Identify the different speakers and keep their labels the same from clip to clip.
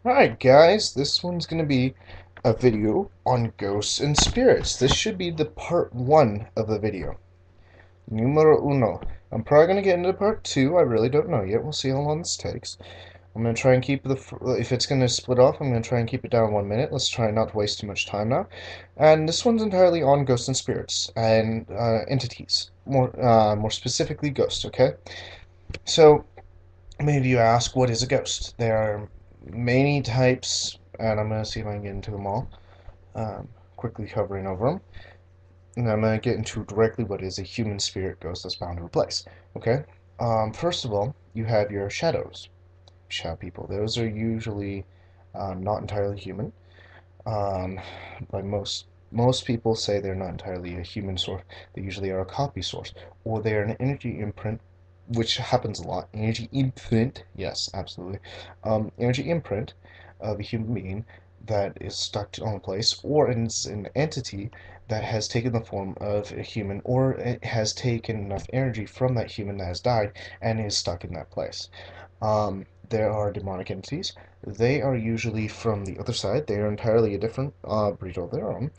Speaker 1: Alright guys, this one's gonna be a video on ghosts and spirits. This should be the part 1 of the video. Numero uno. I'm probably gonna get into part 2, I really don't know yet. We'll see how long this takes. I'm gonna try and keep if it's gonna split off, I'm gonna try and keep it down 1 minute. Let's try not to waste too much time now. And this one's entirely on ghosts and spirits and entities. More specifically ghosts, okay? So, many of you ask, what is a ghost? There are many types, and I'm going to see if I can get into them all, quickly covering over them. And I'm going to get into directly what is a human spirit ghost that's bound to a place. Okay? First of all, you have your shadows. Shadow people. Those are usually not entirely human. By most people say they're not entirely a human source. They usually are a copy source, or they are an energy imprint, which happens a lot. Energy imprint, yes, absolutely. Energy imprint of a human being that is stuck on a place, or it's an entity that has taken the form of a human, or it has taken enough energy from that human that has died and is stuck in that place. There are demonic entities. They are usually from the other side. They are entirely a different breed of their own.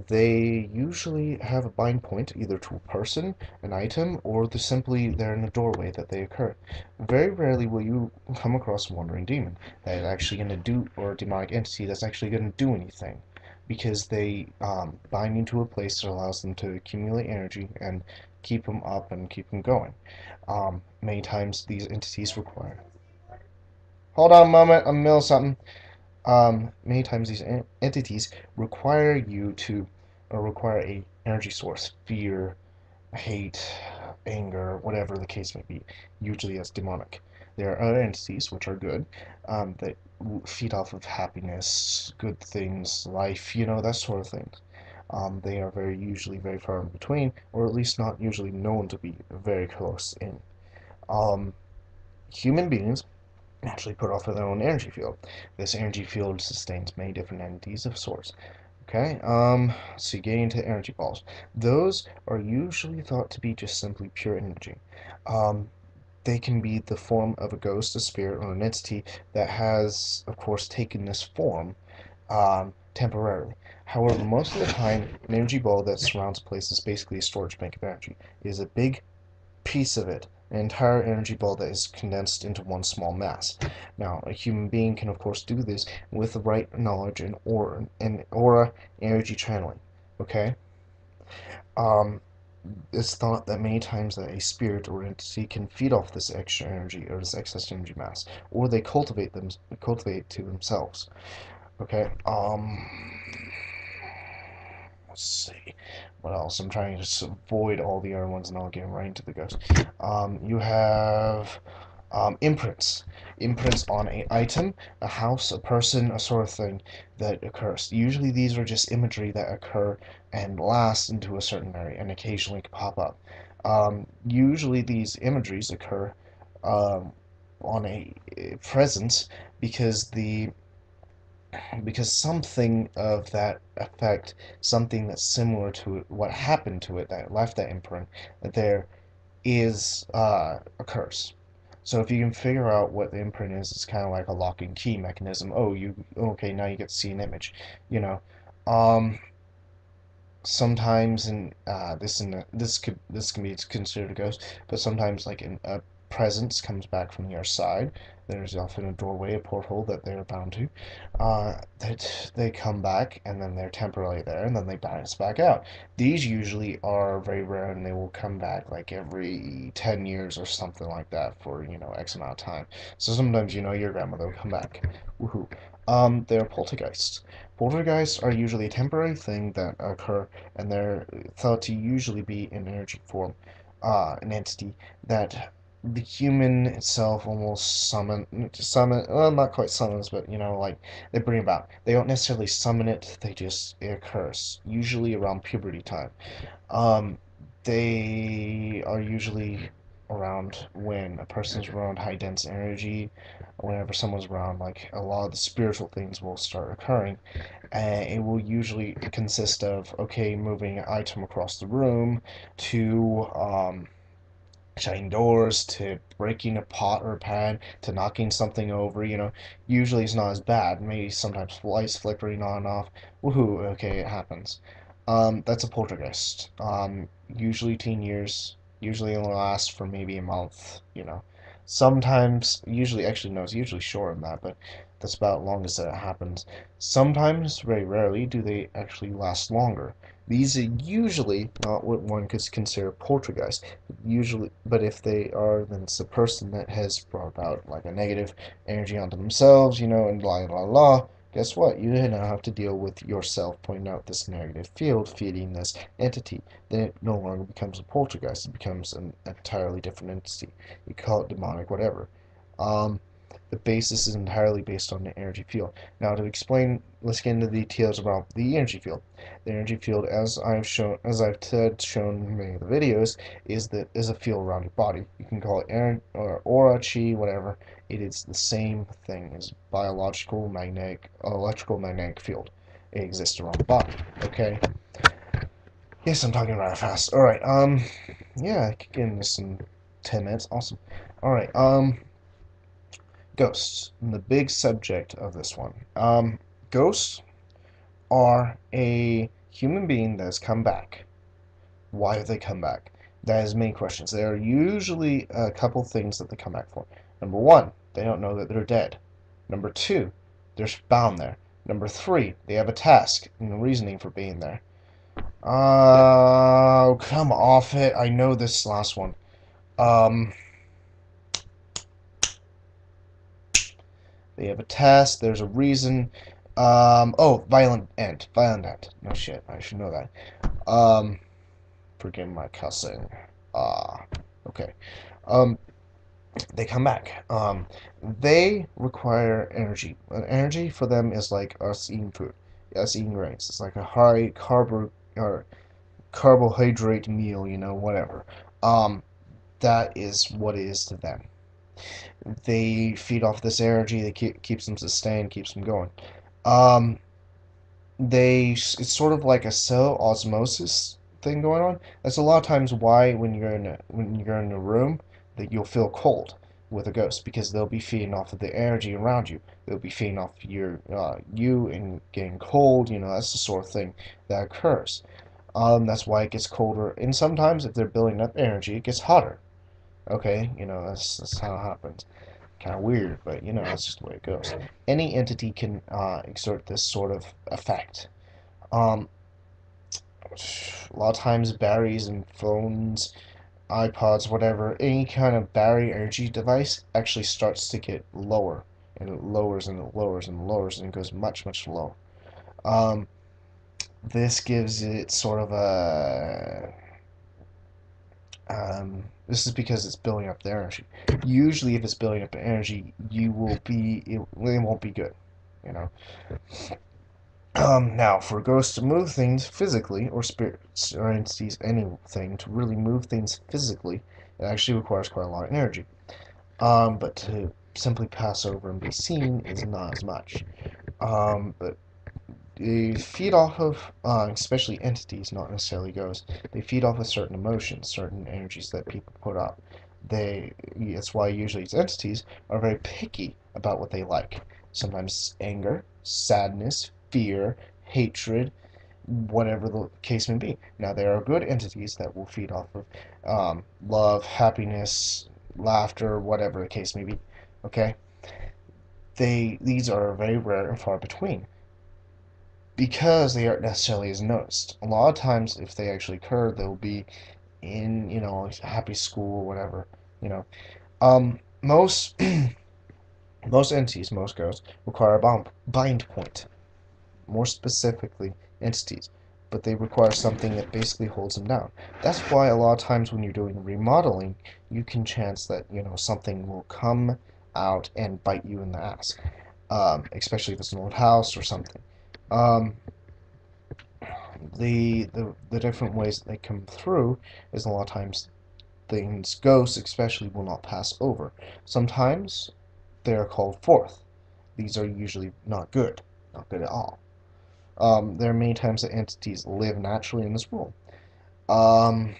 Speaker 1: They usually have a bind point either to a person, an item, or simply they're in a doorway that they occur. Very rarely will you come across a wandering demon that is actually going to do, or a demonic entity that's actually going to do anything, because they bind into a place that allows them to accumulate energy and keep them up and keep them going. Many times these entities require. Hold on a moment, I'm in the middle of something. Many times these entities require you to, or require a energy source, fear, hate, anger, whatever the case may be. Usually that's demonic. There are other entities which are good, that feed off of happiness, good things, life, that sort of thing. They are usually very far in between, or at least not usually known to be very close in. Um, Human beings naturally put off their own energy field. This energy field sustains many different entities of sorts. Okay, so you get into energy balls. Those are usually thought to be just simply pure energy. Um, they can be the form of a ghost, a spirit, or an entity that has, of course, taken this form temporarily. However, most of the time, an energy ball that surrounds a place is basically a storage bank of energy. It is a big piece of it, an entire energy ball that is condensed into one small mass. Now, a human being can, of course, do this with the right knowledge and aura energy channeling. Okay? Um, it's thought that many times that a spirit or entity can feed off this extra energy or this excess energy mass, or they cultivate it to themselves. Okay? Let's see. What else? I'm trying to just avoid all the other ones and I'll get right into the ghost. You have imprints. Imprints on an item, a house, a person, a sort of thing that occurs. Usually these are just imagery that occur and last into a certain area and occasionally pop up. Usually these imageries occur um, on a presence because the because something of that effect, something that's similar to it, what happened to it that left that imprint, there is a curse. So if you can figure out what the imprint is, it's kind of like a lock and key mechanism. Oh, you okay? Now you get to see an image. You know, um, sometimes this can be considered a ghost, but sometimes like a presence comes back from the other side. There's often a doorway, a porthole that they're bound to. That they come back and then they're temporarily there and then they bounce back out. These usually are very rare and they will come back like every 10 years or something like that for X amount of time. So sometimes your grandmother will come back. Woohoo. They're poltergeists. Poltergeists are usually a temporary thing that occur, and they're thought to usually be in energy form, an entity that the human itself almost well, not quite summons, but like they bring about. They don't necessarily summon it; it occurs, usually around puberty time. Um, they are usually around when a person's around high dense energy, whenever someone's around, like a lot of the spiritual things will start occurring. It will usually consist of, okay, moving an item across the room to shutting doors to breaking a pot or a pan to knocking something over, usually it's not as bad. Maybe sometimes lights flickering on and off. Woohoo, okay, it happens. That's a poltergeist. Usually teen years, usually only lasts for maybe a month. Sometimes, usually, actually, no, it's usually shorter than that, but that's about as long as it happens. Sometimes, very rarely, do they actually last longer. These are usually not what one could consider poltergeist. Usually, but if they are, then it's a person that has brought about like a negative energy onto themselves, and blah blah blah. Guess what? You now have to deal with yourself pointing out this negative field feeding this entity. Then it no longer becomes a poltergeist. It becomes an entirely different entity. You call it demonic, whatever. Um, the basis is entirely based on the energy field. Now, to explain, let's get into the details about the energy field. The energy field, as I've shown in many of the videos, is a field around your body. You can call it or aura, chi, whatever. It is the same thing as biological, magnetic, electrical, magnetic field. It exists around the body. Okay. Yes, I'm talking rather fast. All right. Yeah, I could get into this in 10 minutes. Awesome. All right. Ghosts. The big subject of this one. Ghosts are a human being that has come back. Why have they come back? That is many questions. There are usually a couple things that they come back for. Number one, they don't know that they're dead. Number two, they're bound there. Number three, they have a task and the reasoning for being there. Oh, come off it. I know this last one. Um, they have a task. There's a reason. Oh, violent end. Violent end. No shit. I should know that. Forgive my cussing. Okay. Um, they come back. They require energy. Energy for them is like us eating food, us eating grains. It's like a high or carbohydrate meal, whatever. Um, that is what it is to them. They feed off this energy. They keeps them sustained, keeps them going. Um, it's sort of like a cell osmosis thing going on. That's a lot of times why when you're in a room that you'll feel cold with a ghost because they'll be feeding off of the energy around you. They'll be feeding off you and getting cold. That's the sort of thing that occurs. That's why it gets colder, and sometimes if they're building up energy, it gets hotter. Okay, that's how it happens. Kind of weird, but that's just the way it goes. Any entity can exert this sort of effect. Um, a lot of times, batteries and phones, iPods, whatever, any kind of battery energy device actually starts to get lower, and it lowers and it lowers and lowers, and it goes much, much lower. Um, this gives it sort of a this is because it's building up the energy. Usually, if it's building up the energy, it won't be good, you know. Now, for ghosts to move things physically, or spirits or entities, anything to really move things physically, it actually requires quite a lot of energy. But to simply pass over and be seen is not as much. But they feed off of, especially entities, not necessarily ghosts. They feed off of certain emotions, certain energies that people put up. That's why usually these entities are very picky about what they like. Sometimes anger, sadness, fear, hatred, whatever the case may be. Now there are good entities that will feed off of love, happiness, laughter, whatever the case may be. Okay, these are very rare and far between because they aren't necessarily as noticed. A lot of times, if they actually occur, they'll be in, a happy school or whatever. Most most entities, most ghosts require a bind point. More specifically, entities, but they require something that basically holds them down. That's why a lot of times when you're doing remodeling, you can chance that something will come out and bite you in the ass, especially if it's an old house or something. Um, the different ways that they come through is a lot of times things ghosts especially will not pass over. Sometimes they are called forth. These are usually not good at all. There are many times that entities live naturally in this world. Um,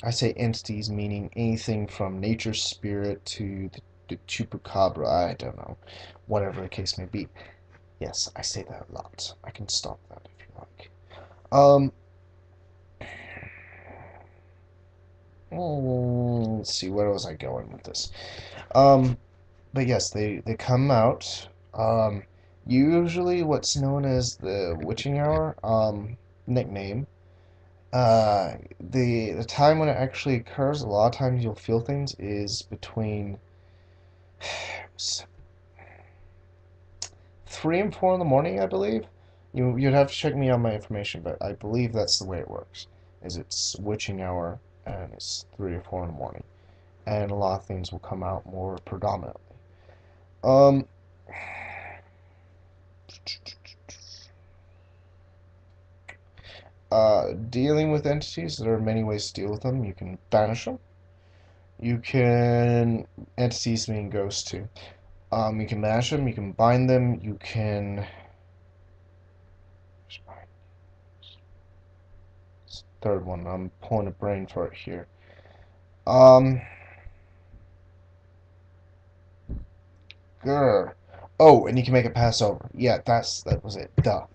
Speaker 1: I say entities meaning anything from nature's spirit to the chupacabra, I don't know, whatever the case may be. Yes, I say that a lot. I can stop that if you like. Let's see, where was I going with this? Um, but yes, they come out. Usually what's known as the witching hour, nickname. The time when it actually occurs, a lot of times you'll feel things is between 3 and 4 in the morning, I believe. You'd have to check me on my information, but I believe that's the way it works. Is it's witching hour and it's 3 or 4 in the morning, and a lot of things will come out more predominantly. Um, Dealing with entities, there are many ways to deal with them. You can banish them. You can entities mean ghosts too. You can banish them. You can bind them. You can. Third one. I'm pulling a brain for it here. Um. Grr. Oh, and you can make it pass over. Yeah, that was it. Duh.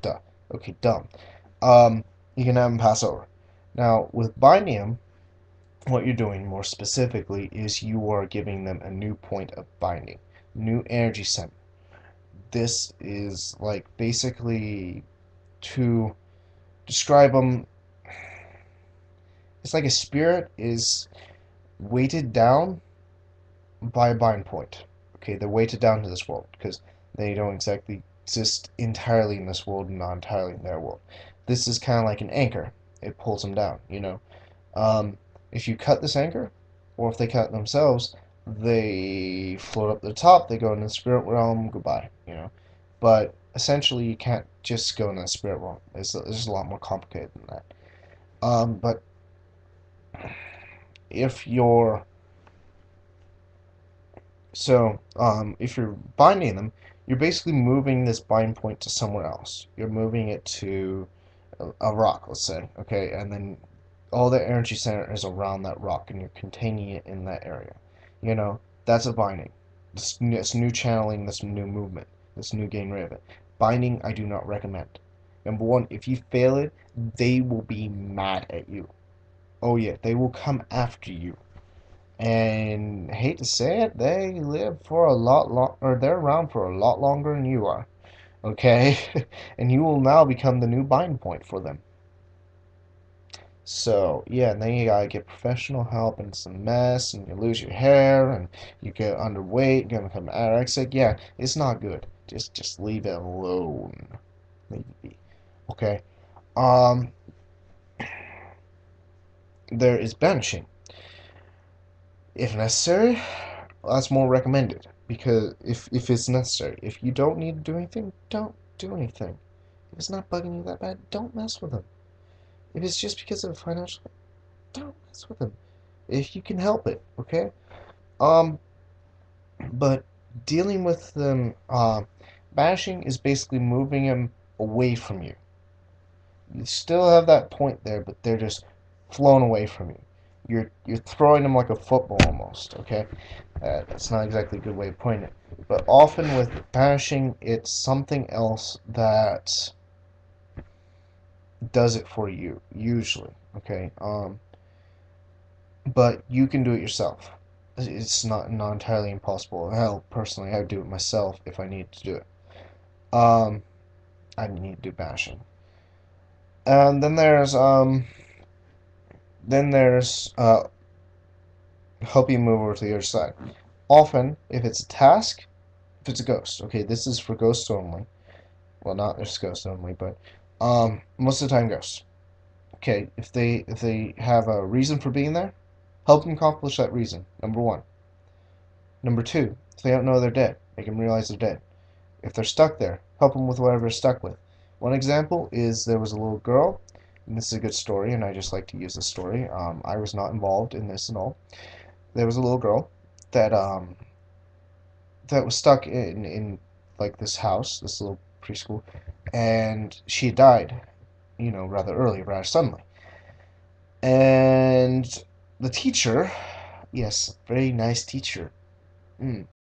Speaker 1: Duh. Okay, dumb. You can have them pass over. Now, with binding them, what you're doing more specifically is you are giving them a new point of binding, new energy center. This is like basically to describe them. It's like a spirit is weighted down by a bind point. Okay, they're weighted down to this world because they don't exactly exist entirely in this world and not entirely in their world. This is kind of like an anchor. It pulls them down, you know. If you cut this anchor, or if they cut themselves, they float up to the top, they go into the spirit realm, goodbye, you know. But essentially, you can't just go in the spirit realm. It's a lot more complicated than that. But if you're if you're binding them, you're basically moving this bind point to somewhere else. You're moving it to a rock, let's say, okay, and then all the energy center is around that rock, and you're containing it in that area. You know, that's a binding. This new channeling, this new movement, this new getting rid of it. Binding, I do not recommend. Number one, if you fail it, they will be mad at you. Oh yeah, they will come after you. And I hate to say it, they live for a lot long, or they're around for a lot longer than you are. Okay, and you will now become the new bind point for them. So yeah, and then you gotta get professional help, and it's a mess, and you lose your hair, and you get underweight, you're gonna become anorexic. Yeah, it's not good. Just leave it alone. Leave it be. Okay. Um, there is banishing. If necessary, that's more recommended because if it's necessary. If you don't need to do anything, don't do anything. If it's not bugging you that bad, don't mess with them. If it's just because of financial, don't mess with them. If you can help it, okay? Um, but dealing with them, bashing is basically moving them away from you. You still have that point there, but they're just flown away from you. You're throwing them like a football almost, okay? That's not exactly a good way of putting it. But often with banishing, it's something else that does it for you, usually, okay? But you can do it yourself. It's not entirely impossible. Hell, personally, I would do it myself if I needed to do it. Um, I need to do banishing. And then there's help you move over to the other side. Often, if it's a task, if it's a ghost, okay, this is for ghosts only. Well, not just ghosts only, but most of the time ghosts. Okay, if they have a reason for being there, help them accomplish that reason. Number one. Number two, if they don't know they're dead, make them realize they're dead. If they're stuck there, help them with whatever they're stuck with. One example is there was a little girl, and this is a good story, and I just like to use this story. I was not involved in this at all. There was a little girl that that was stuck in like this house, this little preschool, and she died, rather early, rather suddenly. And the teacher, yes, very nice teacher. Mm.